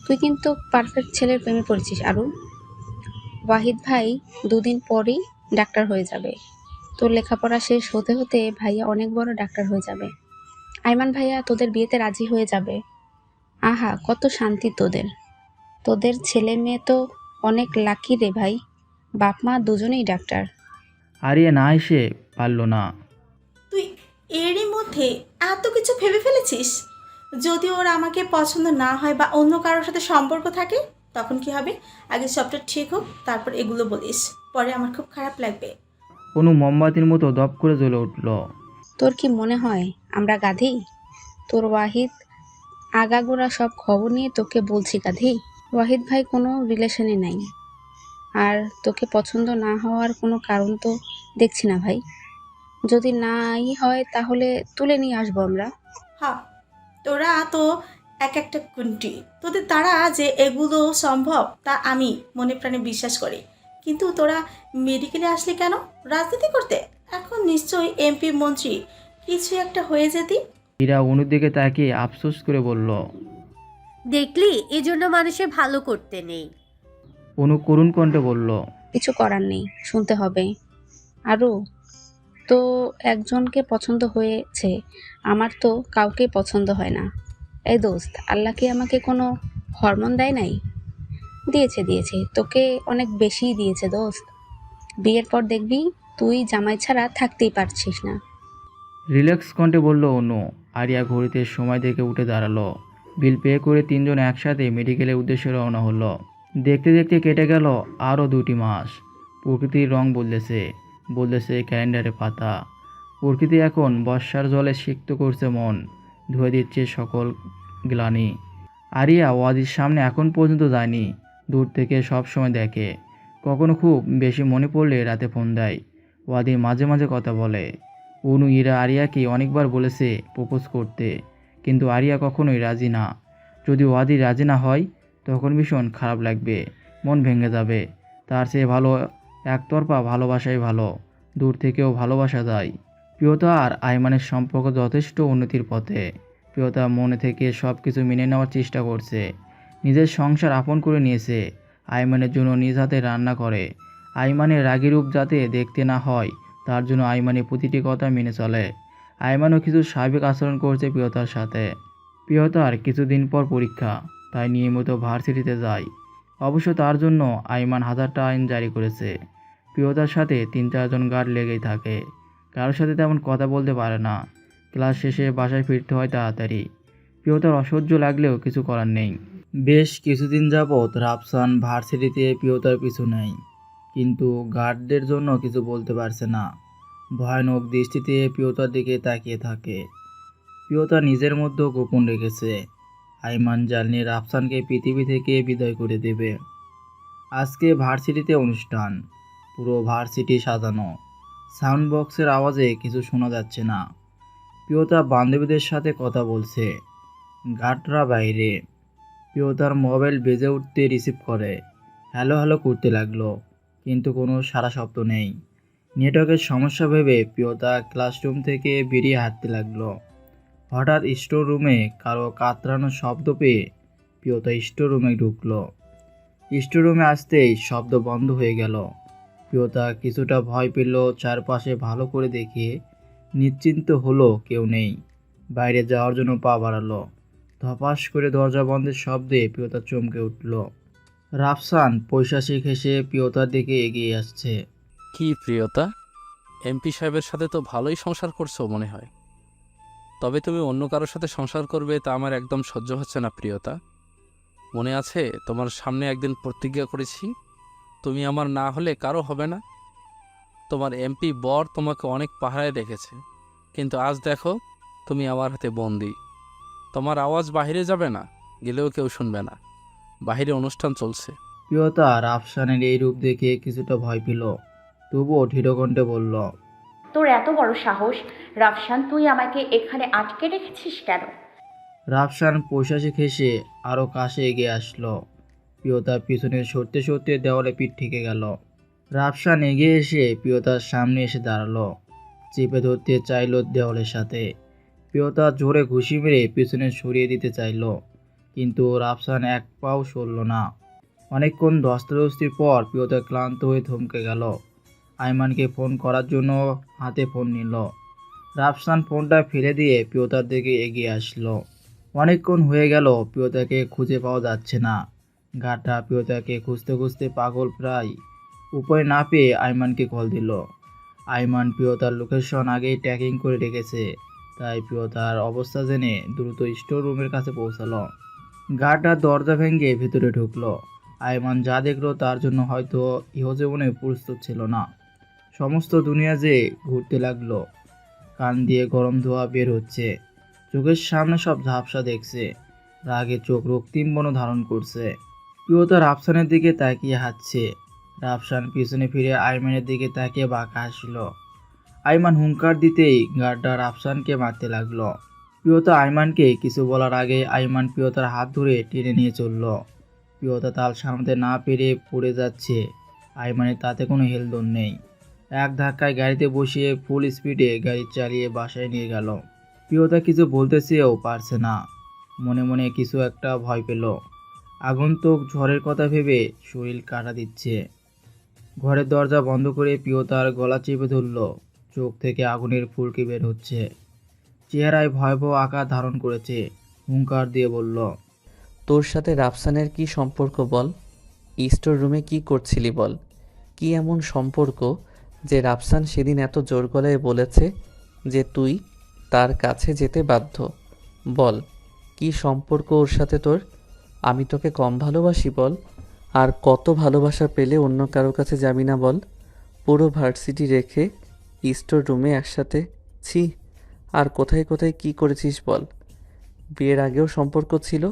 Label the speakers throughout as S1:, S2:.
S1: তুই কিন্তু পারফেক্ট ছেলের প্রেমে পড়েছিস আরু। ওয়াহিদ ভাই দুদিন পরই ডাক্তার হয়ে যাবে। তোর লেখাপড়া শেষ হতে হতে ভাইয়া অনেক বড় ডাক্তার হয়ে যাবে। আইমান ভাইয়া তোদের বিয়েতে রাজি হয়ে যাবে। আহা, কত শান্তি তোদের। তোদের ছেলে মেয়ে তো অনেক লাকি রে ভাই। বাপ মা দুজনেই ডাক্তার।
S2: আরিয়া না এসে পারল না।
S3: তুই এরই মধ্যে এত কিছু ভেবে ফেলেছিস? যদি ওর আমাকে পছন্দ না হয় বা অন্য কারোর সাথে সম্পর্ক থাকে, তখন কি হবে? আগে সবটা ঠিক হোক, তারপর এগুলো বলিস। পরে আমার খুব খারাপ লাগবে।
S2: অনু মোমবাতির মতো দপ করে জ্বলে উঠল।
S1: তোর কি মনে হয় আমরা গাধী? তোর ওয়াহিদ আগাগোড়া সব খবর নিয়ে তোকে বলছি গাধী। ওয়াহিদ ভাই কোনো রিলেশনে নাই। আর তোকে পছন্দ না হওয়ার কোনো কারণ তো দেখছি না ভাই। যদি নাই হয় তাহলে তুলে নিয়ে আসবো আমরা।
S3: হ্যাঁ, তোরা তো এক একটা কুন্টি। তোদের দ্বারা যে এগুলো সম্ভব তা আমি মনে প্রাণে বিশ্বাস করি। কিন্তু তোরা মেডিকেলে আসলি কেন? রাজনীতি করতে? এখন নিশ্চয়ই এমপি মন্ত্রী কিছু একটা হয়ে যেতি।
S2: হীরা অনুর দিকে তাকিয়ে আফসোস করে বলল।
S4: দেখলি, এজন্য মানুষের ভালো করতে নেই।
S2: অনু করুণ কণ্ঠে বলল।
S1: কিছু করার নেই, শুনতে হবে। আরও তো একজনকে পছন্দ হয়েছে, আমার তো কাউকে পছন্দ হয় না। এই দোস্ত, আল্লাহ কি আমাকে কোনো হরমোন দেয় নাই? দিয়েছে দিয়েছে, তোকে অনেক বেশিই দিয়েছে দোস্ত। বিয়ের পর দেখবি তুই জামাই ছাড়া থাকতেই পারছিস না।
S2: রিল্যাক্স কণ্ঠে বলল অনু। আরিয়া ঘড়িতে সময় দেখে উঠে দাঁড়ালো। বিল পে করে তিনজন একসাথে মেডিকেলের উদ্দেশ্যে রওনা হলো। দেখতে দেখতে কেটে গেল আরও 2টি মাস। প্রকৃতির রং বদলেছে, বদলেছে ক্যালেন্ডারের পাতা। প্রকৃতি এখন বর্ষার জলে সিক্ত করছে মন, ধুয়ে দিচ্ছে সকল গ্লানি। আরিয়া ওয়াদির সামনে এখন পর্যন্ত যায়নি, দূর থেকে সব সময় দেখে। কখনো খুব বেশি মনে পড়লে রাতে ফোন দেয়। ওয়াদি মাঝে মাঝে কথা বলে। অনু ইরা আরিয়াকে অনেকবার বলেছে প্রপোজ করতে, কিন্তু আরিয়া কখনোই রাজি না। যদি ওয়াদি রাজি না হয় তখন ভীষণ খারাপ লাগবে, মন ভেঙে যাবে। তার চেয়ে ভালো একতরফা ভালোবাসাই ভালো, দূর থেকেও ভালোবাসা যায়। প্রিয়তা আর আইমানের সম্পর্ক যথেষ্ট উন্নতির পথে। প্রিয়তা মনে থেকে সব কিছু মেনে নেওয়ার চেষ্টা করছে। নিজের সংসার আপন করে নিয়েছে। আইমানের জন্য নিজ হাতে রান্না করে। আইমানের রাগী রূপ যাতে দেখতে না হয় তার জন্য আইমানের প্রতিটি কথা মেনে চলে। আইমানও কিছু স্বাভাবিক আচরণ করছে প্রিয়তার সাথে। প্রিয়তার কিছুদিন পর পরীক্ষা, তাই নিয়মিত ভার্সিটিতে যায়। অবশ্য তার জন্য আইমান হাজারটা আইন জারি করেছে। প্রিয়তার সাথে 3-4 জন গার্ড লেগেই থাকে। কারোর সাথে তেমন কথা বলতে পারে না। ক্লাস শেষে বাসায় ফিরতে হয় তাড়াতাড়ি। প্রিয়তার অসহ্য লাগলেও কিছু করার নেই। বেশ কিছুদিন যাবৎ রাফসান ভার্সিটিতে প্রিয়তার পিছু নেয়, কিন্তু গার্ডদের জন্য কিছু বলতে পারছে না। ভয়ানক দৃষ্টিতে প্রিয়তার দিকে তাকিয়ে থাকে। প্রিয়তা নিজের মধ্যেও গোপন রেখেছে। আইমান জানলে রাফসানকে পৃথিবী থেকে বিদায় করে দেবে। আজকে ভার্সিটিতে অনুষ্ঠান, পুরো ভার্সিটি সাজানো। সাউন্ড বক্সের আওয়াজে কিছু শোনা যাচ্ছে না। প্রিয়তা বান্ধবীদের সাথে কথা বলছে। গার্ডরা বাইরে। প্রিয়তার মোবাইল বেজে উঠতে রিসিভ করে। হ্যালো হ্যালো করতে লাগলো, কিন্তু কোনো সাড়া শব্দ নেই। নেটওয়ার্কের সমস্যা ভেবে প্রিয়তা ক্লাসরুম থেকে বেরিয়ে হাঁটতে লাগলো। হঠাৎ স্টোর রুমে কারো কাতরানোর শব্দ পেয়ে প্রিয়তা স্টোর রুমে ঢুকলো। স্টোর রুমে আসতেই শব্দ বন্ধ হয়ে গেল। প্রিয়তা কিছুটা ভয় পেল, চারপাশে ভালো করে দেখে নিশ্চিন্ত হলো কেউ নেই। বাইরে যাওয়ার জন্য পা বাড়ালো। ধপাস করে দরজা বন্ধের শব্দে প্রিয়তা চমকে উঠল। রাফসান পৈশাচিক হেসে প্রিয়তার দিকে এগিয়ে আসছে।
S5: কি প্রিয়তা, এমপি সাহেবের সাথে তো ভালোই সংসার করছো মনে হয়। তবে তুমি অন্য কারোর সাথে সংসার করবে তা আমার একদম সহ্য হচ্ছে না প্রিয়তা। মনে আছে তোমার সামনে একদিন প্রতিজ্ঞা করেছি, তুমি আমার না হলে কারো হবে না। তোমার এমপি বর তোমাকে অনেক পাহারায় রেখেছে, কিন্তু আজ দেখো তুমি আমার হাতে বন্দি। তোমার আওয়াজ বাহিরে যাবে না, গেলেও কেউ শুনবে না। বাহিরে অনুষ্ঠান চলছে।
S2: প্রিয়তা রাফসানের এই রূপ দেখে কিছুটা ভয় পেল, তবুও ধীরকণ্ঠে বলল।
S6: তোর এত বড় সাহস! রাফসান, তুই আমাকে এখানে আটকে রেখেছিস কেন?
S2: রাফসান পৈশাচিক হেসে আরও কাছে এগিয়ে আসলো। প্রিয়তার পিছনে সরতে সরতে দেওয়ালে পিঠ ঠেকে গেল। রাফসান এগিয়ে এসে প্রিয়তার সামনে এসে দাঁড়ালো। চেপে ধরতে চাইল দেওয়ালের সাথে। প্রিয়তা জোরে ঘুষি মেরে পিছনে সরিয়ে দিতে চাইল, কিন্তু রাফসান এক পাও সরল না। অনেকক্ষণ ধস্তাধস্তির পর প্রিয়তা ক্লান্ত হয়ে থমকে গেল। আইমানকে ফোন করার জন্য হাতে ফোন নিল। রাফসান ফোনটা ফেলে দিয়ে প্রিয়তার দিকে এগিয়ে আসলো। অনেকক্ষণ হয়ে গেল, প্রিয়তাকে খুঁজে পাওয়া যাচ্ছে না। গাটা প্রিয়তাকে খুঁজতে খুঁজতে পাগল প্রায়। উপায় না পেয়ে আইমানকে কল দিল। আইমান প্রিয়তার লোকেশন আগেই ট্র্যাকিং করে রেখেছে, তাই প্রিয়তার অবস্থা জেনে দ্রুত স্টোর রুমের কাছে পৌঁছালো। গাটা দরজা ভেঙে ভিতরে ঢুকলো। আইমান যা দেখলো তার জন্য হয়তো ইহজীবনে প্রস্তুত ছিল না। সমস্ত দুনিয়া যে ঘুরতে লাগলো। কান দিয়ে গরম ধোঁয়া বের হচ্ছে, চোখের সামনে সব ঝাপসা দেখছে, রাগে চোখ রক্তিম বর্ণ ধারণ করছে। প্রিয়তা রাফসানের দিকে তাকিয়ে হাসছে। রাফসান পিছনে ফিরে আইমানের দিকে তাকিয়ে বাঁকা হাসল। আইমান হুঙ্কার দিতেই গার্ডটা রাফসানকে মারতে লাগলো। প্রিয়তা আইমানকে কিছু বলার আগে আইমান প্রিয়তার হাত ধরে টেনে নিয়ে চলল। প্রিয়তা তাল সামলাতে না পেরে পড়ে যাচ্ছে। আইমানের তাতে কোনো হেলদোল নেই। এক ধাক্কায় গাড়িতে বসিয়ে ফুল স্পিডে গাড়ি চালিয়ে বাসায় নিয়ে গেল। প্রিয়তা কিছু বলতে চেয়েও পারছে না। মনে মনে কিছু একটা ভয় পেল। আগন্তুক ঝড়ের কথা ভেবে শরীর কাটা দিচ্ছে। ঘরের দরজা বন্ধ করে প্রিয়তার গলা চেপে ধরল। চোখ থেকে আগুনের ফুলকি বের হচ্ছে। চেহারায় ভয়াবহ আকার ধারণ করেছে। হুঙ্কার দিয়ে বলল,
S7: তোর সাথে রাফসানের কি সম্পর্ক বল? স্টোর রুমে কি করছিলি বল? কি এমন সম্পর্ক যে রাফসান সেদিন এত জোর গলায় বলেছে যে তুই তার কাছে যেতে বাধ্য? বল, কি সম্পর্ক ওর সাথে তোর? আমি তোকে কম ভালোবাসি বল? আর কত ভালোবাসা পেলে অন্য কারো কাছে যাবি না বল? পুরো ভার্সিটি রেখে স্টোর রুমে একসাথে, ছি! আর কোথায় কোথায় কি করেছিস বল? বিয়ের আগেও সম্পর্ক ছিল,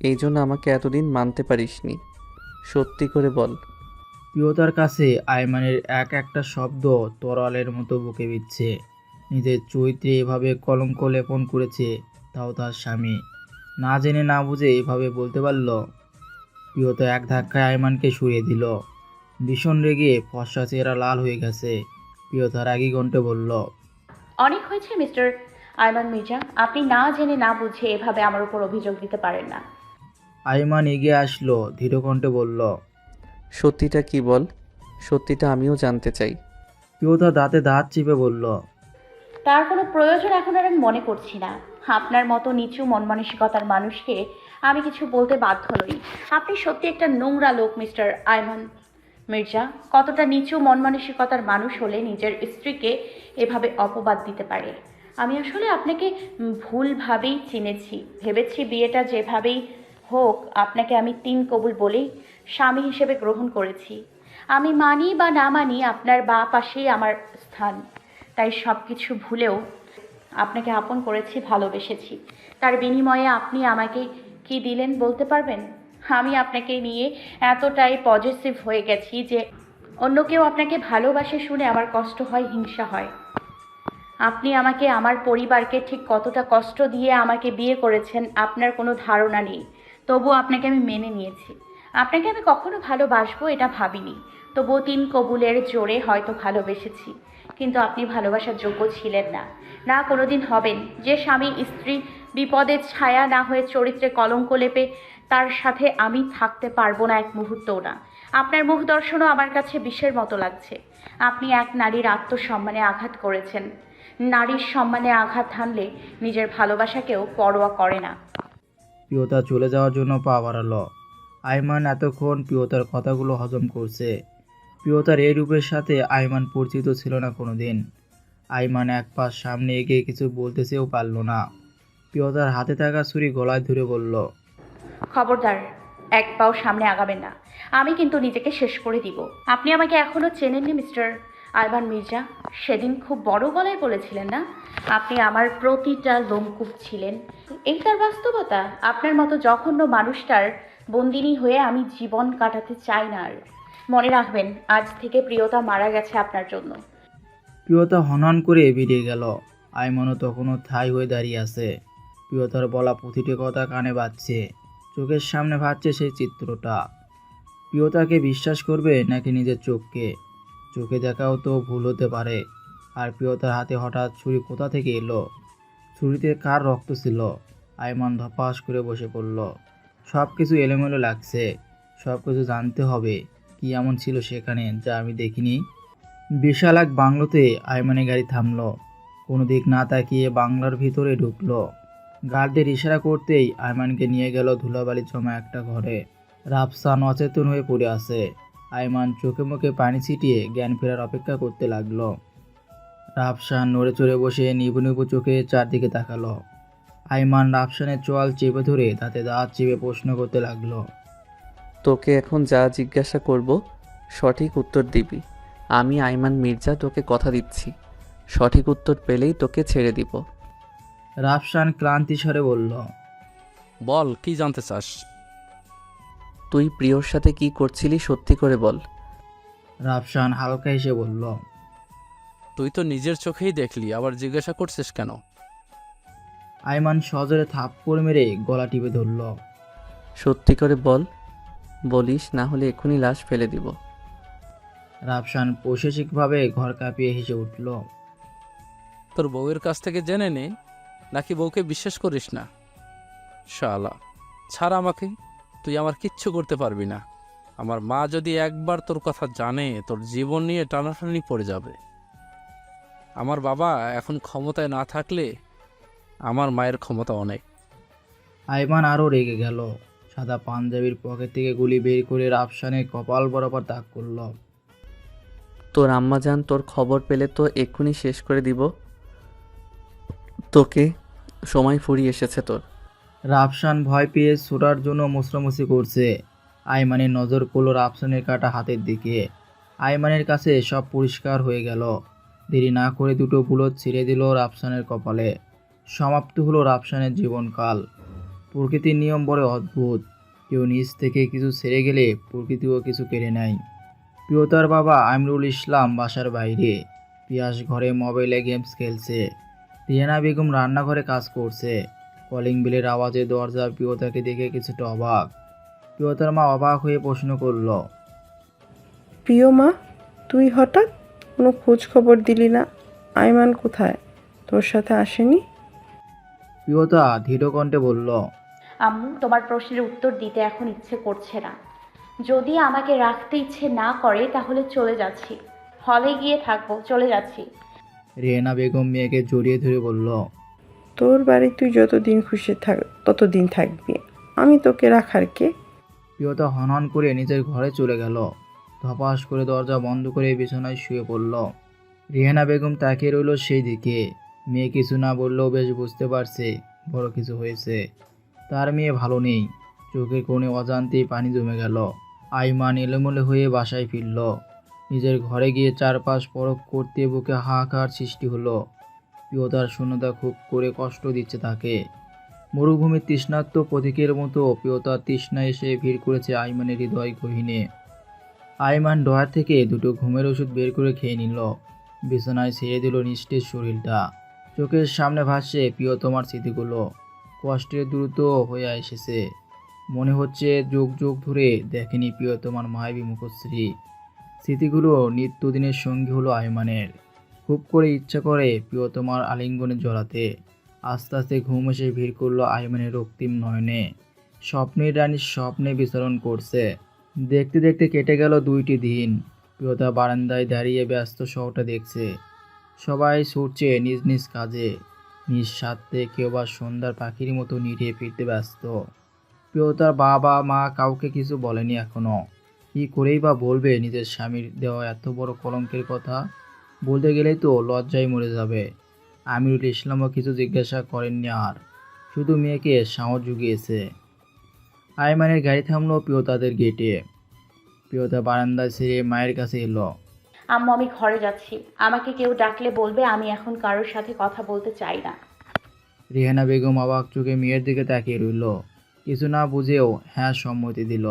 S7: এই জন্য আমাকে এতদিন মানতে পারিসনি। সত্যি করে বল।
S2: প্রিয়তার কাছে আইমানের এক একটা শব্দ তরোয়ালের মতো বুকে বিচ্ছে। নিজের চরিত্রে এভাবে কলঙ্ক লেপন করেছে, তাও তার স্বামী। না জেনে না বুঝে এভাবে বলতে পারল। প্রিয়তা এক ধাক্কায় আইমানকে সরিয়ে দিল। ভীষণ রেগে ফর্সা চেহারা লাল হয়ে গেছে। প্রিয়তা রাগী কণ্ঠে বলল,
S6: অনেক হয়েছে মিস্টার আয়মান মির্জা, আপনি না জেনে না বুঝে এভাবে আমার উপর অভিযোগ দিতে পারেন না।
S2: আইমান এগিয়ে আসলো, ধীর কণ্ঠে বলল।
S7: সত্যিটা কি বল? সত্যিটা আমিও জানতে চাই।
S2: প্রিয়তা দাঁতে দাঁত চিপে বলল,
S6: তার কোনো প্রয়োজন এখন আর আমি মনে করছি না। আপনার মতো নিচু মন মানসিকতার মানুষকে আমি কিছু বলতে বাধ্য নই। আপনি সত্যি একটা নোংরা লোক মিস্টার আয়মান মির্জা। কতটা নিচু মন মানসিকতার মানুষ হলে নিজের স্ত্রীকে এভাবে অপবাদ দিতে পারে? আমি আসলে আপনাকে ভুলভাবেই চিনেছি। ভেবেছি বিয়েটা যেভাবেই হোক আপনাকে আমি 3 কবুল বলেই স্বামী হিসেবে গ্রহণ করেছি। আমি মানি বা না মানি আপনার বা পাশেই আমার স্থান। তাই সব কিছু ভুলেও আপনাকে আপন করেছি, ভালোবেসেছি। তার বিনিময়ে আপনি আমাকে কি দিলেন বলতে পারবেন? আমি আপনাকে নিয়ে এতটাই পজিটিভ হয়ে গেছি যে অন্য কেউ আপনাকে ভালোবাসে শুনে আমার কষ্ট হয়, হিংসা হয়। আপনি আমাকে, আমার পরিবারকে ঠিক কতটা কষ্ট দিয়ে আমাকে বিয়ে করেছেন আপনার কোনো ধারণা নেই। তবুও আপনাকে আমি মেনে নিয়েছি। আপনাকে আমি কখনো ভালোবাসবো এটা ভাবিনি। তবুও 3 কবুলের জোরে হয়তো ভালোবেসেছি। কিন্তু আপনি ভালোবাসার যোগ্য ছিলেন না, না কোনোদিন হবেন। যে স্বামী স্ত্রী বিপদের ছায়া না হয়ে চরিত্রে কলঙ্ক লেপে, তার সাথে আমি থাকতে পারবো না এক মুহূর্তও না। আপনার মুখ দর্শনও আমার কাছে বিষের মতো লাগছে। আপনি এক নারীর আত্মসম্মানে আঘাত করেছেন। নারীর সম্মানে আঘাত হানলে নিজের ভালোবাসাকেও পরোয়া করে না।
S2: প্রিয়তা চলে যাওয়ার জন্য পা বাড়ালো। আইমান এতক্ষণ প্রিয়তার কথাগুলো হজম করছে। প্রিয়তার এই রূপের সাথে আইমান পরিচিত ছিল না কোনোদিন। আইমান এক পা সামনে এগিয়ে কিছু বলতে চেয়েও পারল না। প্রিয়তার হাতে থাকা ছুরি গলায় ধরে বলল,
S6: খবরদার, এক পাও সামনে আগাবেন না। আমি কিন্তু নিজেকে শেষ করে দিব। আপনি আমাকে এখনো চেনেননি মিস্টার আয়মান মির্জা। সেদিন খুব বড় গলায় বলেছিলেন না আপনি আমার প্রতিটা লোমকূপ ছিলেন। এই তার বাস্তবতা। আপনার মতো জঘন্য মানুষটার বন্দিনী হয়ে আমি জীবন কাটাতে চাই না আর। মনে রাখবেন, আজ থেকে প্রিয়তা মারা গেছে আপনার জন্য।
S2: প্রিয়তা হনহন করে বেরিয়ে গেল। আইমানও তখনও ঠাই হয়ে দাঁড়িয়ে আছে। প্রিয়তার বলা প্রতিটি কথা কানে বাজছে। চোখের সামনে ভাসছে সেই চিত্রটা। প্রিয়তাকে বিশ্বাস করবে নাকি নিজের চোখকে? চোখে দেখাও তো ভুল হতে পারে। আর প্রিয়তার হাতে হঠাৎ ছুরি কোথা থেকে এলো? ছুরিতে কার রক্ত ছিল? আইমান ধপাস করে বসে পড়ল। সব কিছু এলোমেলো লাগছে। সব কিছু জানতে হবে, কি এমন ছিল সেখানে যা আমি দেখিনি। বিশাল এক বাংলোতে আইমানের গাড়ি থামলো। কোনো দিক না তাকিয়ে বাংলার ভিতরে ঢুকলো। গার্ডদের ইশারা করতেই আইমানকে নিয়ে গেল ধুলাবালি জমা একটা ঘরে। রাফসান অচেতন হয়ে পড়ে আছে। আইমান চোখে মুখে পানি ছিটিয়ে জ্ঞান ফেরার অপেক্ষা করতে লাগলো। রাফসান নড়ে চড়ে বসে নিবু নিবু চোখে চারদিকে তাকালো। আইমান রাফসানের চোয়াল চেপে ধরে তাতে দাঁত চেপে প্রশ্ন করতে লাগলো।
S7: তোকে এখন যা জিজ্ঞাসা করব সঠিক উত্তর দিবি। আমি আইমান মির্জা তোকে কথা দিচ্ছি, সঠিক উত্তর পেলেই তোকে ছেড়ে দিব।
S2: রাফসান ক্লান্তি স্বরে বলল,
S5: বল, কি জানতে চাস?
S7: তুই প্রিয়র সাথে কি করছিলি সত্যি করে বল।
S2: রাফসান হালকা হেসে বলল,
S5: তুই তো নিজের চোখেই দেখলি, আবার জিজ্ঞাসা করছিস কেন?
S2: আইমান সজোরে থাপ্পড় মেরে গলা টিপে ধরল।
S7: সত্যি করে বল, বলিস না হলে এখনই লাশ ফেলে দিব।
S2: রাফসান পৈশাচিকভাবে ঘর কাঁপিয়ে হেসে উঠল।
S5: তোর বউয়ের কাছ থেকে জেনে নে, নাকি বউকে বিশ্বাস করিস না? শালা, ছাড় আমাকে, তুই আমার কিচ্ছু করতে পারবি না। আমার মা যদি একবার তোর কথা জানে, তোর জীবন নিয়ে টানাটানি পড়ে যাবে। আমার বাবা এখন ক্ষমতায় না থাকলে আমার মায়ের ক্ষমতা অনেক।
S2: আইমান আরও রেগে গেল। সাদা পাঞ্জাবির পকেট থেকে গুলি বের করে রাফসানের কপাল বরাবর তাক করল।
S7: তোর আম্মাজান তোর খবর পেলে তো এক্ষুনি শেষ করে দিব তোকে। সময় ফুরিয়ে এসেছে তোর।
S2: রাফসান ভয় পেয়ে ছোটার জন্য মুসরামুসি করছে। আইমানের নজর পড়ল রাফসানের কাটা হাতের দিকে। আইমানের কাছে সব পরিষ্কার হয়ে গেল। দেরি না করে দুটো বুলেট ছিঁড়ে দিল রাফসানের কপালে। সমাপ্ত হলো রাফসানের জীবনকাল। প্রকৃতির নিয়ম বড় অদ্ভুত। কেউ নিজ থেকে কিছু ছেড়ে গেলে প্রকৃতিও কিছু কেড়ে নেয়। প্রিয়তার বাবা আমিরুল ইসলাম বাসার বাইরে। পিয়াস ঘরে মোবাইলে গেমস খেলছে। রিয়ানা বেগম রান্নাঘরে কাজ করছে। কলিং বেলের আওয়াজে দরজা প্রিয়তাকে দেখে কিছুটা অবাক। প্রিয়তার মা অবাক হয়ে প্রশ্ন করল,
S8: প্রিয় মা, তুই হঠাৎ কোনো খোঁজ খবর দিলি না? আইমান কোথায়? তোর সাথে আসেনি?
S2: প্রিয়তা ধীর কণ্ঠে বলল,
S6: আম্মু, তোমার প্রশ্নের উত্তর দিতে এখন ইচ্ছে করছে না। যদি আমাকে রাখতে ইচ্ছে না করে তাহলে চলে যাচ্ছি, হলে গিয়ে থাকবো, চলে যাচ্ছি।
S2: রিয়ানা বেগম মেয়েকে জড়িয়ে ধরে বলল,
S8: তোর বাড়ি তুই যতদিন খুশি থাক ততদিন থাকবি, আমি তোকে রাখার কে?
S2: প্রিয়তা হনহন করে নিজের ঘরে চলে গেল। ধপাস করে দরজা বন্ধ করে বিছানায় শুয়ে পড়ল। রিহানা বেগম তাকিয়ে রইল সেই দিকে। মেয়ে কিছু না বললেও বেশ বুঝতে পারছে বড় কিছু হয়েছে। তার মেয়ে ভালো নেই। চোখের কোণে অজান্তেই পানি জমে গেল। আইমান এলোমেলো হয়ে বাসায় ফিরল। নিজের ঘরে গিয়ে চারপাশ পরখ করতে বুকে হাহাকার সৃষ্টি হলো। প্রিয়তার শূন্যতা খুব করে কষ্ট দিচ্ছে তাকে। মরুভূমির তৃষ্ণার্ত প্রতীকের মতো প্রিয়তার তৃষ্ণা এসে ভিড় করেছে আইমানের হৃদয় গহীনে। আইমান ডয়ার থেকে দুটো ঘুমের ওষুধ বের করে খেয়ে নিল। বিছানায় ছেড়ে দিল নিস্তেজ শরীরটা। চোখের সামনে ভাসছে প্রিয়তমার স্মৃতিগুলো। কষ্টের দ্রুত হয়ে এসেছে। মনে হচ্ছে যুগ যুগ ধরে দেখেনি প্রিয়তমার মায়াবী মুখশ্রী। স্মৃতিগুলো নিত্যদিনের সঙ্গী হলো আইমানের। খুব করে ইচ্ছা করে প্রিয়তমার আলিঙ্গনে জড়াতে। আস্তে আস্তে ঘুম এসে ভিড় করলো আইমানের রক্তিম নয়নে। স্বপ্নের রানী স্বপ্নে বিচরণ করছে। দেখতে দেখতে কেটে গেল 2টি দিন। প্রিয়তা বারান্দায় দাঁড়িয়ে ব্যস্ত শহরটা দেখছে। সবাই ছুটছে নিজ নিজ কাজে। নিজ স্বার্থে কেউ বা সন্ধ্যার পাখির মতো নিড়ে ফিরতে ব্যস্ত। প্রিয়তার বাবা মা কাউকে কিছু বলেনি এখনো। কী করেই বা বলবে নিজের স্বামীর দেওয়া এত বড় কলঙ্কের কথা? বলতে গেলেই তো লজ্জায় মরে যাবে। আমিরুল ইসলামও কিছু জিজ্ঞাসা করেননি আর, শুধু মেয়েকে সাহস জুগিয়েছে। আইমানের গাড়ি থামলো প্রিয়তাদের গেটে। প্রিয়তা বারান্দায় ছেড়ে মায়ের কাছে এলো।
S6: আম্মু, আমি ঘরে যাচ্ছি, আমাকে কেউ ডাকলে বলবে আমি এখন কারোর সাথে কথা বলতে চাই না।
S2: রিহানা বেগম অবাক চোখে মেয়ের দিকে তাকিয়ে রইল। কিছু না বুঝেও হ্যাঁ সম্মতি দিল।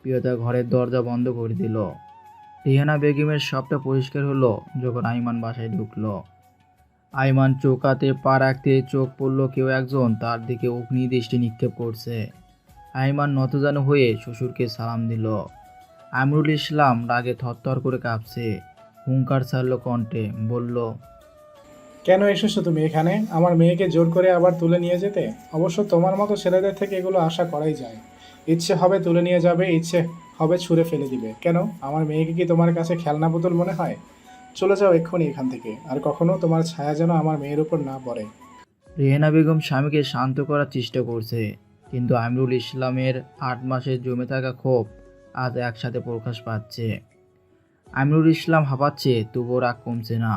S2: প্রিয়তা ঘরের দরজা বন্ধ করে দিল। রিহানা বেগমের সবটা পরিষ্কার হলো যখন আইমান বাসায় ঢুকলো। আইমান চৌকাতে পা রাখতে চোখ পড়ল কেউ একজন তার দিকে অগ্নি দৃষ্টি নিক্ষেপ করছে। আইমান নতজানু হয়ে শ্বশুরকে সালাম দিল। আমিরুল ইসলাম রাগে থরথর করে কাঁপছে। হুঙ্কার ছাড়ল কণ্ঠে, বলল,
S9: কেন এসেছো তুমি এখানে? আমার মেয়েকে জোর করে আবার তুলে নিয়ে যেতে? অবশ্য তোমার মতো ছেলেদের থেকে এগুলো আশা করাই যায়। ইচ্ছে হবে তুলে নিয়ে যাবে, ইচ্ছে হবে ছুঁড়ে ফেলে দিবে। কেন, আমার মেয়েকে কি তোমার কাছে খেলনা পুতুল মনে হয়? চলে যাও এক্ষুনি এখান থেকে, আর কখনো তোমার ছায়া যেন আমার মেয়ের উপর না পড়ে।
S2: রেহেনা বেগম স্বামীকে শান্ত করার চেষ্টা করছে, কিন্তু আমিরুল ইসলামের 8 মাসের জমে থাকা ক্ষোভ আজ একসাথে প্রকাশ পাচ্ছে। আমিরুল ইসলাম হাঁপাচ্ছে, তবুও রাগ কমছে না।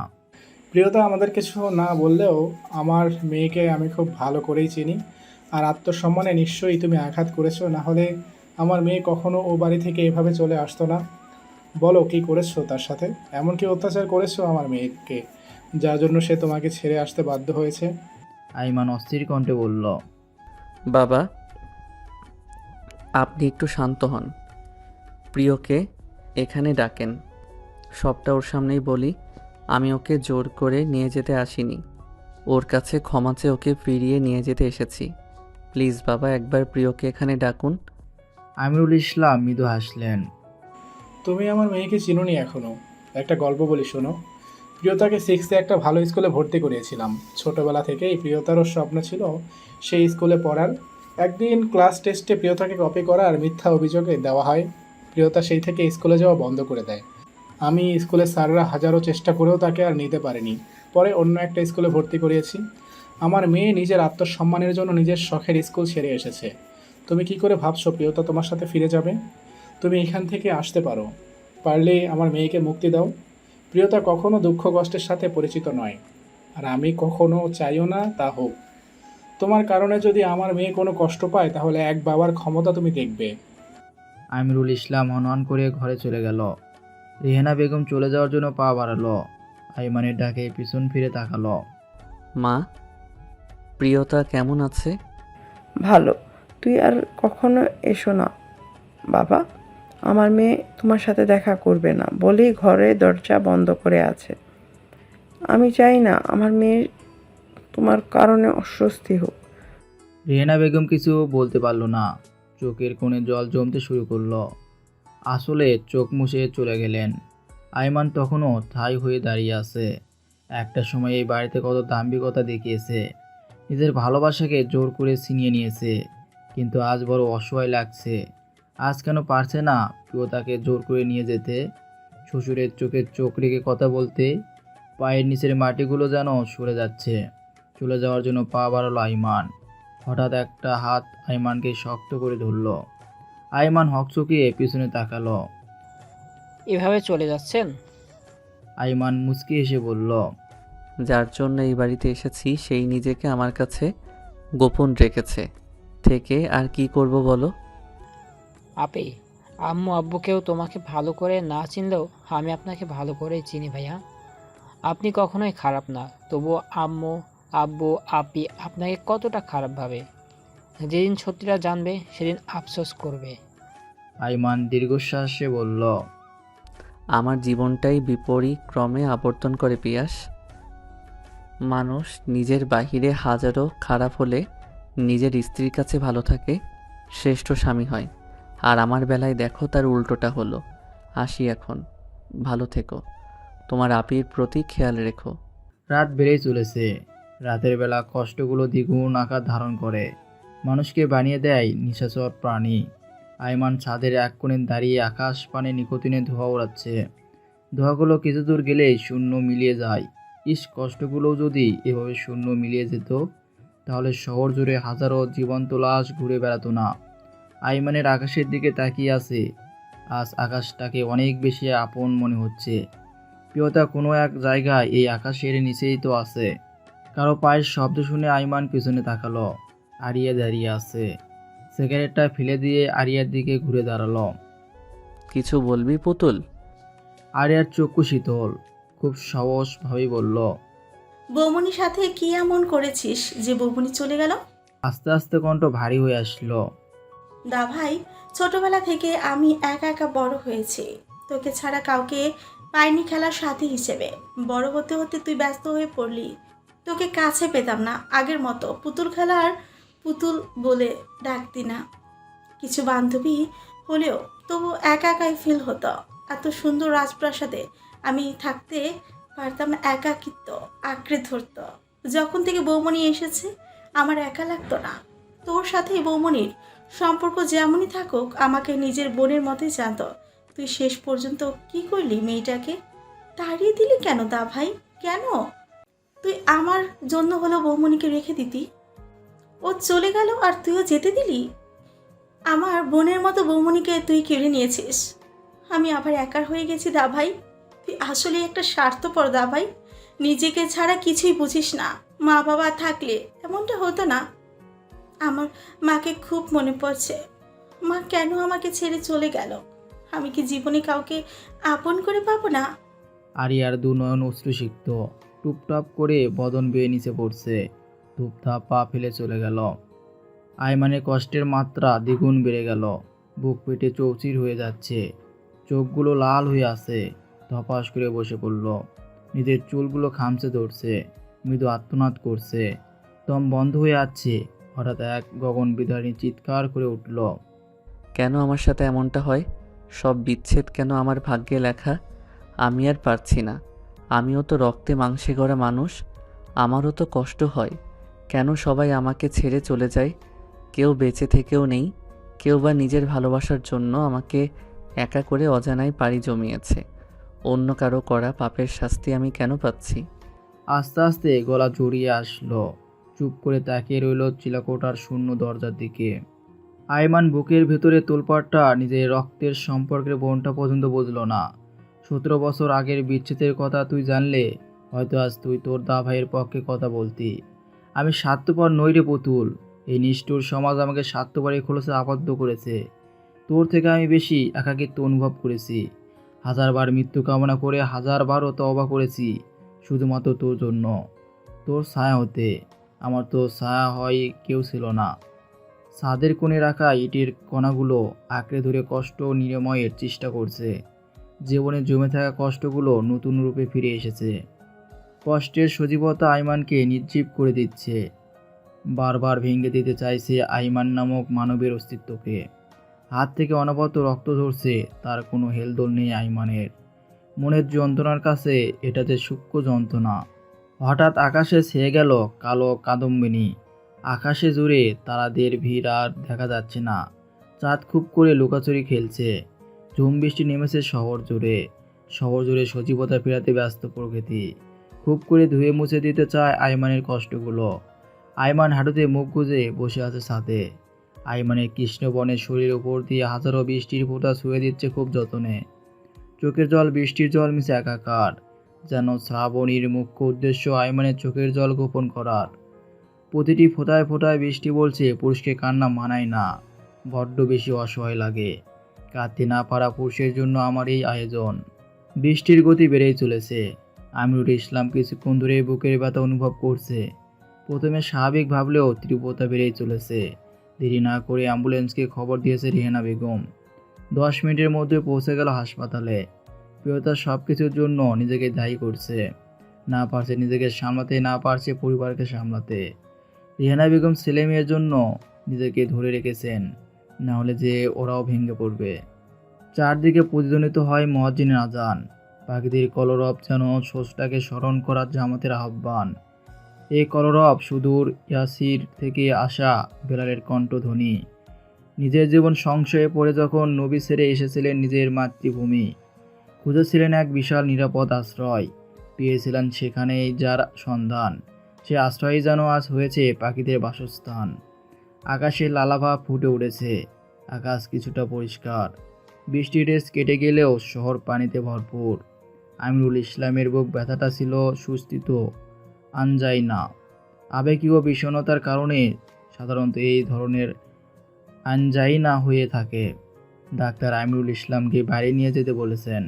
S9: প্রিয়তা, আমাদের কিছু না বললেও আমার মেয়েকে আমি খুব ভালো করেই চিনি, আর আত্মসম্মানে নিশ্চয়ই তুমি আঘাত করেছো, না হলে আমার মেয়ে কখনো ও বাড়ি থেকে এভাবে চলে আসতো না। বলো কি করেছো তার সাথে? এমন কি অত্যাচার করেছো আমার মেয়েকে, যার জন্য সে তোমাকে ছেড়ে আসতে বাধ্য হয়েছে?
S2: আইমান অস্থির কণ্ঠে বলল,
S7: বাবা, আপনি একটু শান্ত হন। প্রিয়কে এখানে ডাকেন। সবটা ওর সামনেই বলি। আমি ওকে জোর করে নিয়ে যেতে আসিনি, ওর কাছে ক্ষমা চেয়ে ওকে ফিরিয়ে নিয়ে যেতে এসেছি। প্লিজ বাবা, একবার প্রিয়কে এখানে ডাকুন।
S2: আমিরুল ইসলাম মৃদু হাসলেন।
S9: তুমি আমার মেয়েকে চিনোনি এখনো। একটা গল্প বলি শোনো। প্রিয়তাকে 6-এ একটা ভালো স্কুলে ভর্তি করিয়েছিলাম। ছোটবেলা থেকেই প্রিয়তারও স্বপ্ন ছিল সেই স্কুলে পড়ার। একদিন ক্লাস টেস্টে প্রিয়তাকে কপি করার মিথ্যা অভিযোগে দেওয়া হয়। প্রিয়তা সেই থেকে স্কুলে যাওয়া বন্ধ করে দেয়। আমি স্কুলের স্যাররা হাজারো চেষ্টা করেও তাকে আর নিতে পারিনি। পরে অন্য একটা স্কুলে ভর্তি করিয়েছি। আমার মেয়ে নিজের আত্মসম্মানের জন্য নিজের শখের স্কুল ছেড়ে এসেছে। তুমি কি করে ভাবছো প্রিয়তা তোমার সাথে ফিরে যাবে? তুমি এখান থেকে আসতে পারো, পারলে আমার মেয়েকে মুক্তি দাও। প্রিয়তা কখনো দুঃখ কষ্টের সাথে পরিচিত নয়, আর আমি কখনো চাইও না তা হোক। তোমার কারণে যদি আমার মেয়ে কোনো কষ্ট পায়, তাহলে এক বাবার ক্ষমতা তুমি দেখবে।
S2: আমিরুল ইসলাম হনহন করে ঘরে চলে গেল। রেহেনা বেগম চলে যাওয়ার জন্য পা বাড়ালো। আইমানের ডাকে পিছন ফিরে তাকালো।
S7: মা, প্রিয়তা কেমন আছে?
S8: ভালো। তুই আর কখনো এসো না বাবা। আমার মেয়ে তোমার সাথে দেখা করবে না বলেই ঘরে দরজা বন্ধ করে আছে। আমি চাই না আমার মেয়ে তোমার কারণে অস্বস্তি হোক।
S2: রেহেনা বেগম কিছু বলতে পারল না। চোখের কোণে জল জমতে শুরু করলো। আসলে চোখ মুছে চলে গেলেন। আইমান তখনও ঠাই হয়ে দাঁড়িয়ে আছে। একটা সময় এই বাড়িতে কত দাম্ভিকতা দেখিয়েছে, নিজের ভালোবাসাকে জোর করে ছিনিয়ে নিয়েছে, কিন্তু আজ বড় অসহায় লাগছে। আজ কেন পারছে না প্রিয়তাকে জোর করে নিয়ে যেতে, শ্বশুরের চোখে চোখ রেখে কথা বলতে? পায়ের নিচের মাটিগুলো যেন সরে যাচ্ছে। চলে যাওয়ার জন্য পা বাড়ালো আইমান। হঠাৎ একটা হাত আইমানকে শক্ত করে ধরল। আইমান হকচকিয়ে পিছনে তাকালো।
S10: এভাবে চলে যাচ্ছেন?
S2: আইমান মুচকি এসে বলল,
S7: যার জন্য এই বাড়িতে এসেছি সেই নিজেকে আমার কাছে গোপন রেখেছে, থেকে আর কি করব বলো?
S10: আপি, আম্মু আব্বুকেও তোমাকে ভালো করে না চিনলেও আমি আপনাকে ভালো করেই চিনি ভাইয়া। আপনি কখনোই খারাপ না, তবুও আম্মু আব্বু আপি আপনাকে কতটা খারাপ ভাবে। যেদিন সত্যিটা জানবে সেদিন আফসোস করবে।
S2: আইমান দীর্ঘশ্বাসে বলল,
S7: আমার জীবনটাই বিপরিক্রমে আবর্তন করে পিয়াস। মানুষ নিজের বাহিরে হাজারো খারাপ হলে নিজের স্ত্রীর কাছে ভালো থাকে, শ্রেষ্ঠ স্বামী হয়। আর আমার বেলায় দেখো তার উল্টোটা হলো। আসি এখন, ভালো থেকো, তোমার আপির প্রতি খেয়াল রেখো।
S2: রাত বেড়েই চলেছে। রাতের বেলা কষ্টগুলো দ্বিগুণ আকার ধারণ করে, মানুষকে বানিয়ে দেয় নিশাচর প্রাণী। আইমান ছাদের এক কোণে দাঁড়িয়ে আকাশ পানে নিকোটিনের ধোঁয়া ওড়াচ্ছে। ধোঁয়াগুলো কিছু দূর গেলেই শূন্য মিলিয়ে যায়। কষ্টগুলোও যদি এভাবে শূন্য মিলিয়ে যেত, তাহলে শহর জুড়ে হাজারো জীবন্ত লাশ ঘুরে বেড়াতো না। আইমানের আকাশের দিকে তাকিয়ে আছে। আজ আকাশটাকে অনেক বেশি আপন মনে হচ্ছে। প্রিয়তা কোনো এক জায়গায় এই আকাশের নিচেই তো আছে। কারো পায়ের শব্দ শুনে আইমান পিছনে তাকালো। আরিয়া দাঁড়িয়ে আছে। সিগারেটটা ফেলে দিয়ে আরিয়ার দিকে ঘুরে দাঁড়ালো।
S7: কিছু বলবি পুতুল?
S2: আরিয়ার চক্ষু শীতল, খুব সাহসভাবেই বলল,
S3: বৌমনির সাথে কি এমন করেছিস যে বৌমনি চলে গেল?
S2: আস্তে আস্তে কণ্ঠ ভারী হয়ে আসলো।
S3: দা ভাই, ছোটবেলা থেকে আমি একা একা বড় হয়েছি। তোকে ছাড়া কাউকে পাইনি খেলার সাথী হিসেবে। বড় হতে হতে তুই ব্যস্ত হয়ে পড়লি। তোকে কাছে পেতাম না আগের মতো। পুতুল খেলার পুতুল বলে ডাকতি না। কিছু বান্ধবী হলেও তবু একা একাই ফিল হতো। এত সুন্দর রাজপ্রাসাদে আমি থাকতে পারতাম না, একাকিত্ব আঁকড়ে ধরতো। যখন থেকে বৌমণি এসেছে আমার একা লাগতো না। তোর সাথে বৌমণির সম্পর্ক যেমনই থাকুক, আমাকে নিজের বোনের মতোই জানতো। তুই শেষ পর্যন্ত কি করলি মেয়েটাকে? তাড়িয়ে দিলি কেন দা ভাই? কেন? তুই আমার জন্য হলো বৌমণিকে রেখে দিতি। ও চলে গেল আর তুইও যেতে দিলি। আমার বোনের মতো বৌমণিকে তুই কেড়ে নিয়েছিস। আমি আবার একার হয়ে গেছি দা ভাই। তুই আসলে একটা স্বার্থপর দা ভাই। নিজেকে ছাড়া কিছুই বুঝিস না। মা বাবা থাকলে এমনটা হতো না। আমার মাকে খুব মনে পড়ছে। মা কেন আমাকে ছেড়ে চলে গেল? আমি কি জীবনে কাউকে আপন করে পাবো না?
S2: আরিয়ার দু নয়ন অশ্রুসিক্ত, টুপটাপ করে বদন বেয়ে নিচে পড়ছে। ধূপধাপ পা ফেলে চলে গেল। আইমানের কষ্টের মাত্রা দ্বিগুণ বেড়ে গেল। বুক পেটে চৌচির হয়ে যাচ্ছে, চোখগুলো লাল হয়ে আছে। ধপাস করে বসে পড়ল। নিজের চুলগুলো খামচে ধরছে, মৃদু আত্মনাদ করছে। দম বন্ধ হয়ে আছে। হঠাৎ এক গগনবিদারী চিৎকার করে উঠল।
S7: কেন আমার সাথে এমনটা হয়? সব বিচ্ছেদ কেন আমার ভাগ্যে লেখা? আমি আর পারছি না। আমিও তো রক্তে মাংসে গড়া মানুষ, আমারও তো কষ্ট হয়। কেন সবাই আমাকে ছেড়ে চলে যায়? কেউ বেঁচে থেকেও নেই, কেউ বা নিজের ভালোবাসার জন্য আমাকে একা করে অজানায় পাড়ি জমিয়েছে। অন্য কারো করা পাপের শাস্তি আমি কেন পাচ্ছি?
S2: আস্তে আস্তে গলা জড়িয়ে আসলো। চুপ করে তাকিয়ে রইল চিলাকোটার শূন্য দরজার দিকে। আইমান বুকের ভেতরে তোলপাড়টা নিজের রক্তের সম্পর্কের বোনটা পর্যন্ত বুঝলো না। 17 বছর আগের বিচ্ছেদের কথা তুই জানলে হয়তো আজ তুই তোর দা ভাইয়ের পক্ষে কথা বলতি। আমি স্বার্থপর নই রে পুতুল। এই নিষ্ঠুর সমাজ আমাকে স্বার্থপরের খোলসে আবদ্ধ করেছে। তোর থেকে আমি বেশি একাকিত্ব অনুভব করেছি। হাজারবার মৃত্যু কামনা করে হাজারবারও তওবা করেছি, শুধুমাত্র তোর জন্য, তোর ছায়া হতে। আমার তো ছায়া হয় কেউ ছিল না। ছাদের কোণে রাখা ইটের কণাগুলো আঁকড়ে ধরে কষ্ট নিরাময়ের চেষ্টা করছে। জীবনে জমে থাকা কষ্টগুলো নতুন রূপে ফিরে এসেছে। কষ্টের সজীবতা আইমানকে নির্জীব করে দিচ্ছে। বারবার ভেঙে দিতে চাইছে আইমান নামক মানবের অস্তিত্বকে। হাত থেকে অনবরত রক্ত ঝরছে, তার কোনো হেলদোল নেই আইমানের। মনের যন্ত্রণার কাছে এটা যে সূক্ষ্ম যন্ত্রণা। হঠাৎ আকাশে ছেয়ে গেল কালো কাদম্বিনী। আকাশে জুড়ে তারাদের ভিড় আর দেখা যাচ্ছে না। চাঁদ খুব করে লুকাচুরি খেলছে। ঝুম বৃষ্টি নেমেছে শহর জুড়ে। শহর জুড়ে সজীবতা ফেরাতে ব্যস্ত প্রকৃতি। খুব করে ধুয়ে মুছে দিতে চায় আইমানের কষ্টগুলো। আইমান হাঁটুতে মুখ গুজে বসে আছে ছাদে। আইমানের কৃষ্ণবর্ণের শরীরের উপর দিয়ে হাজারো বৃষ্টির ফোঁটা ছুঁয়ে দিচ্ছে খুব যত্নে। চোখের জল বৃষ্টির জল মিশে একাকার। যেন শ্রাবণীর মুখ্য উদ্দেশ্য আইমানের চোখের জল গোপন করার। প্রতিটি ফোঁটায় ফোঁটায় বৃষ্টি বলছে পুরুষকে কান্না মানায় না, বড্ড বেশি অসহায় লাগে। কাঁদতে না পারা পুরুষের জন্য আমার এই আয়োজন। বৃষ্টির গতি বেড়েই চলেছে। আমিরুল ইসলাম কিছুক্ষণ ধরে বুকের ব্যথা অনুভব করছে। প্রথমে স্বাভাবিক ভাবলেও তীব্রতা বেড়েই চলেছে। দেরি না করে অ্যাম্বুলেন্সকে খবর দিয়েছে রেহানা বেগম। 10 মিনিটের মধ্যে পৌঁছে গেল হাসপাতালে। প্রিয়তা সব কিছুর জন্য নিজেকে দায়ী করছে। না পারছে নিজেকে সামলাতে, না পারছে পরিবারকে সামলাতে। রেহানা বেগম ছেলে মেয়ের জন্য নিজেকে ধরে রেখেছেন, না হলে যে ওরাও ভেঙে পড়বে। চারদিকে প্রতিধ্বনিত হয় মুয়াজ্জিনের আজান। পাখিদের কলরব যেন স্রষ্টাকে স্মরণ করার জামাতের আহ্বান। এই কলরব সুদূর ইয়াসির থেকে আসা বেলালের কণ্ঠধ্বনি। নিজের জীবন সংশয়ে পড়ে যখন নবী ছেড়ে এসেছিলেন নিজের মাতৃভূমি, খুঁজেছিলেন এক বিশাল নিরাপদ আশ্রয়, পেয়েছিলেন সেখানেই যার সন্ধান। সে আশ্রয়ই যেন আজ হয়েছে পাখিদের বাসস্থান। আকাশে লালাভাব ফুটে উঠেছে। আকাশ কিছুটা পরিষ্কার। বৃষ্টির রেস কেটে গেলেও শহর পানিতে ভরপুর। আমিরুল ইসলামের বুক ব্যথাটা ছিল সুস্থিত আনজাইনা। আবেগীয় বিষণ্ণতার কারণে সাধারণত এই ধরনের আনজাইনা হয়ে থাকে। ডাক্তার আমিরুল ইসলামকে বাড়ি নিয়ে যেতে বলেছেন।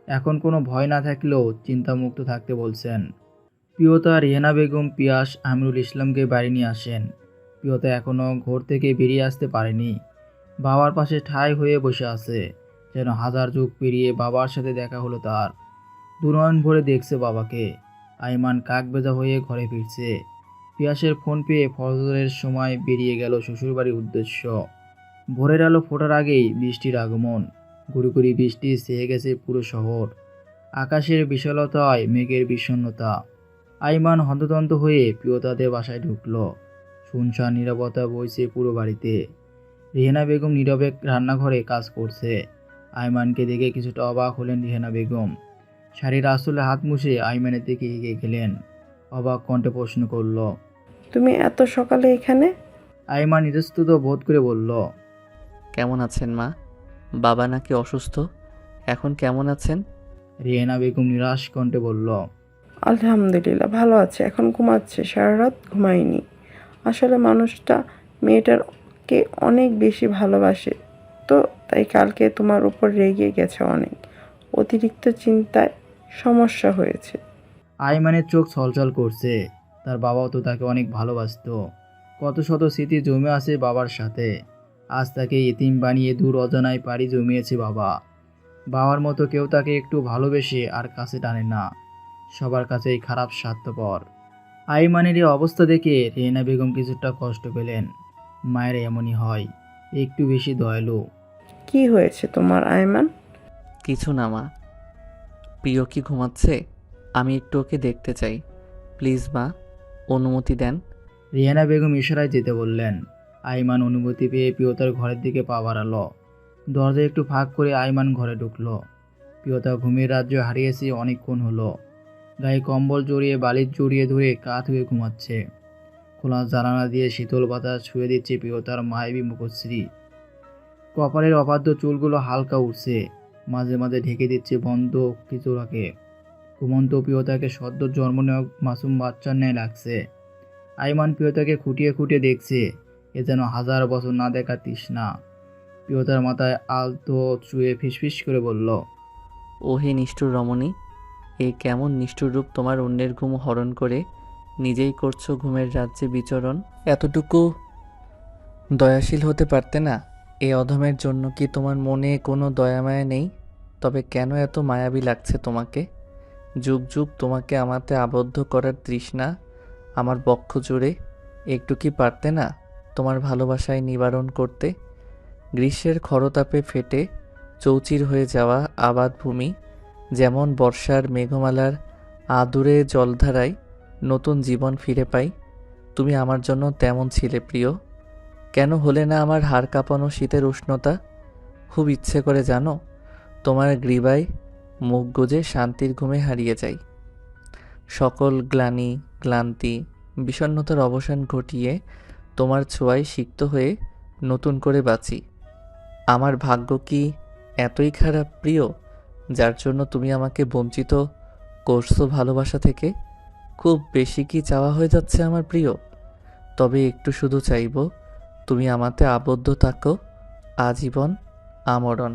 S2: এখন কোনো ভয় না থাকলেও চিন্তামুক্ত থাকতে বলছেন। প্রিয়তা রেহানা বেগম পিয়াস আমিরুল ইসলামকে বাড়ি নিয়ে আসেন। প্রিয়তা এখনও ঘর থেকে বেরিয়ে আসতে পারেনি। বাবার পাশে ঠাঁই হয়ে বসে আছে, যেন হাজার যুগ পেরিয়ে বাবার সাথে দেখা হলো তার। দুনয়ন ভরে দেখছে বাবাকে। আইমান কাক ভেজা হয়ে ঘরে ফিরছে। পিয়াসের ফোন পেয়ে ফজরের সময় বেরিয়ে গেল শ্বশুরবাড়ির উদ্দেশ্য। ভোরের আলো ফোটার আগেই বৃষ্টির আগমন। গুড়ি গুড়ি বৃষ্টি ছেয়ে গেছে পুরো শহর। আকাশের বিশালতায় মেঘের বিষণ্ণতা। আইমান হন্তদন্ত হয়ে প্রিয়তাদের বাসায় ঢুকলো। শুনশান নীরবতা বইছে পুরো বাড়িতে। রেহেনা বেগম নীরবে রান্নাঘরে কাজ করছে। আইমানকে দেখে কিছুটা অবাক হলেন রেহেনা বেগম। শাড়ির আঁচলে হাত মুছে আইমানের দিকে এগিয়ে গেলেন। অবাক কণ্ঠে প্রশ্ন করল।
S8: তুমি এত সকালে এখানে?
S2: আইমান ইতস্তত বোধ করে বলল,
S7: কেমন আছেন মা? বাবা নাকি অসুস্থ? এখন কেমন আছেন?
S2: রেহেনা বেগম নিরাশ কণ্ঠে বলল,
S8: আলহামদুলিল্লাহ ভালো আছে, এখন ঘুমাচ্ছে, সারা রাত ঘুমায়নি। আসলে মানুষটা মেয়েটাকে অনেক বেশি ভালোবাসে, তো তাই কালকে তোমার উপর রেগে গেছে অনেক। অতিরিক্ত চিন্তায় সমস্যা হয়েছে।
S2: আইমানের চোখ ছলছল করছে। তার বাবাও তো তাকে অনেক ভালোবাসতো। কত শত স্মৃতি জমে আছে বাবার সাথে। আজ তাকে এতিম বানিয়ে দূর অজানায় পাড়ি জমিয়েছে বাবা। বাবার মতো কেউ তাকে একটু ভালোবেসে আর কাছে টানে না। সবার কাছেই খারাপ স্বার্থপর। আইমানের এই অবস্থা দেখে রেহেনা বেগম কিছুটা কষ্ট পেলেন। মায়ের এমনই হয়, একটু বেশি দয়ালু।
S8: কি হয়েছে তোমার আয়মান?
S7: কিছু না মা। প্রিয় কি ঘুমাচ্ছে? আমি একটু ওকে দেখতে চাই, প্লিজ মা, অনুমতি দেন।
S2: রেহেনা বেগম ইশারায় যেতে বললেন। আইমান অনুমতি পেয়ে প্রিয়তার ঘরের দিকে পা বাড়ালো। দরজা একটু ফাঁক করে আইমান ঘরে ঢুকলো। প্রিয়তা ঘুমের রাজ্য হারিয়েছে অনেকক্ষণ হলো। গায়ে কম্বল জড়িয়ে বালিশ জড়িয়ে ধরে কাত হয়ে ঘুমাচ্ছে। খোলা জানালা দিয়ে শীতল বাতাস ছুঁয়ে দিচ্ছে প্রিয়তার মায়াবী মুখশ্রী। কপালের অবাধ্য চুলগুলো হালকা উঠছে, মাঝে মাঝে ঢেকে দিচ্ছে বন্ধ কিছুরাকে। ঘুমন্ত প্রিয়তাকে সদ্য জন্ম নেওয়া মাসুম বাচ্চার ন্যায় লাগছে। আইমান প্রিয়তাকে খুঁটিয়ে খুঁটিয়ে দেখছে, এ যেন হাজার বছর না দেখা তৃষ্ণা। প্রিয়তার মাথায় আলতো চুয়ে ফিসফিস করে বলল,
S7: ওহে নিষ্ঠুর রমণী, এই কেমন নিষ্ঠুর রূপ তোমার অন্যের ঘুম হরণ করে নিজেই করছো ঘুমের রাজ্যে বিচরণ। এতটুকু দয়াশীল হতে পারতে না? এই অধমের জন্য কি তোমার মনে কোনো দয়া মায়া নেই? তবে কেন এত মায়াবী লাগছে তোমাকে? যুগ যুগ তোমাকে আমাতে আবদ্ধ করার তৃষ্ণা আমার বক্ষ জুড়ে। একটু কি পারতে না তোমার ভালোবাসায় নিবারণ করতে? গ্রীষ্মের খরতাপে ফেটে চৌচির হয়ে যাওয়া আবাদ ভূমি যেমন বর্ষার মেঘমালার আদুরে জলধারায় নতুন জীবন ফিরে পাই, তুমি আমার জন্য তেমন ছিলে প্রিয়। কেন হলে না আমার হাড় কাঁপানো শীতের উষ্ণতা? খুব ইচ্ছে করে জানো, তোমার গ্রীবায় মুখ গুজে শান্তির ঘুমে হারিয়ে যাই। সকল গ্লানি ক্লান্তি বিষণ্ণতার অবসান ঘটিয়ে তোমার ছোঁয়ায় সিক্ত হয়ে নতুন করে বাঁচি। আমার ভাগ্য কি এতই খারাপ প্রিয়, যার জন্য তুমি আমাকে বঞ্চিত করছো ভালোবাসা থেকে? খুব বেশি কি চাওয়া হয়ে যাচ্ছে আমার প্রিয়? তবে একটু শুধু চাইবো তুমি আমাতে আবদ্ধ থাকো আজীবন আমরণ।